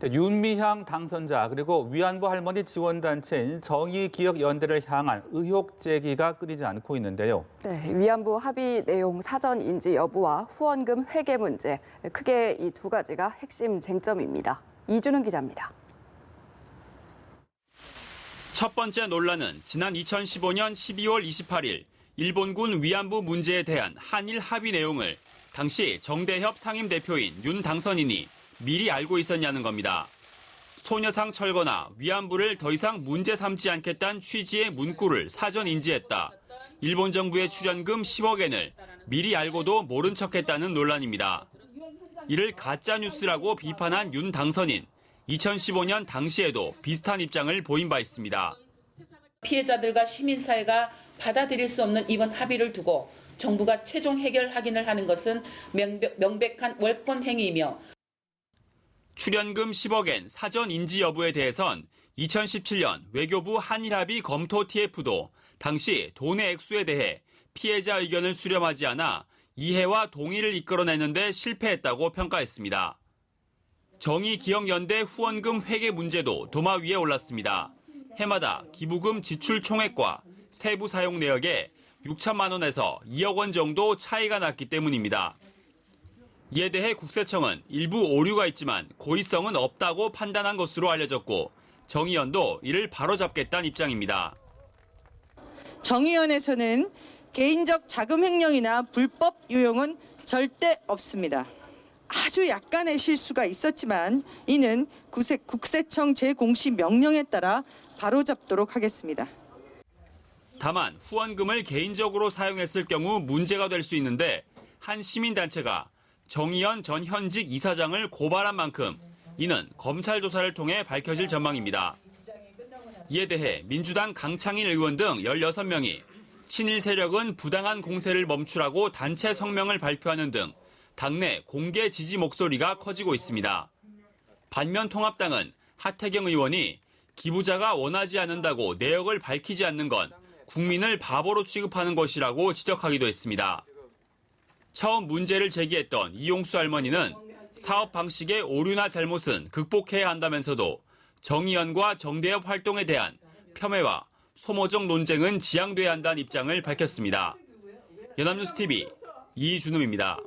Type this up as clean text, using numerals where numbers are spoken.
윤미향 당선자 그리고 위안부 할머니 지원단체인 정의기억연대를 향한 의혹 제기가 끊이지 않고 있는데요. 네, 위안부 합의 내용 사전 인지 여부와 후원금 회계 문제, 크게 이 두 가지가 핵심 쟁점입니다. 이준은 기자입니다. 첫 번째 논란은 지난 2015년 12월 28일 일본군 위안부 문제에 대한 한일 합의 내용을 당시 정대협 상임대표인 윤 당선인이 미리 알고 있었냐는 겁니다. 소녀상 철거나 위안부를 더 이상 문제 삼지 않겠다는 취지의 문구를 사전 인지했다. 일본 정부의 출연금 10억엔을 미리 알고도 모른 척했다는 논란입니다. 이를 가짜뉴스라고 비판한 윤 당선인. 2015년 당시에도 비슷한 입장을 보인 바 있습니다. 피해자들과 시민사회가 받아들일 수 없는 이번 합의를 두고 정부가 최종 해결 확인을 하는 것은 명백한 월권 행위이며 출연금 10억엔 사전 인지 여부에 대해선 2017년 외교부 한일합의 검토 TF도 당시 돈의 액수에 대해 피해자 의견을 수렴하지 않아 이해와 동의를 이끌어내는데 실패했다고 평가했습니다. 정의기억연대 후원금 회계 문제도 도마 위에 올랐습니다. 해마다 기부금 지출 총액과 세부 사용 내역에 6천만 원에서 2억 원 정도 차이가 났기 때문입니다. 이에 대해 국세청은 일부 오류가 있지만 고의성은 없다고 판단한 것으로 알려졌고 정의연도 이를 바로잡겠다는 입장입니다. 정의연에서는 개인적 자금 횡령이나 불법 유용은 절대 없습니다. 아주 약간의 실수가 있었지만 이는 국세청 제공시 명령에 따라 바로잡도록 하겠습니다. 다만 후원금을 개인적으로 사용했을 경우 문제가 될 수 있는데 한 시민단체가 정의연 전 현직 이사장을 고발한 만큼 이는 검찰 조사를 통해 밝혀질 전망입니다. 이에 대해 민주당 강창일 의원 등 16명이 친일 세력은 부당한 공세를 멈추라고 단체 성명을 발표하는 등 당내 공개 지지 목소리가 커지고 있습니다. 반면 통합당은 하태경 의원이 기부자가 원하지 않는다고 내역을 밝히지 않는 건 국민을 바보로 취급하는 것이라고 지적하기도 했습니다. 처음 문제를 제기했던 이용수 할머니는 사업 방식의 오류나 잘못은 극복해야 한다면서도 정의연과 정대협 활동에 대한 폄훼와 소모적 논쟁은 지양돼야 한다는 입장을 밝혔습니다. 연합뉴스TV 이준음입니다.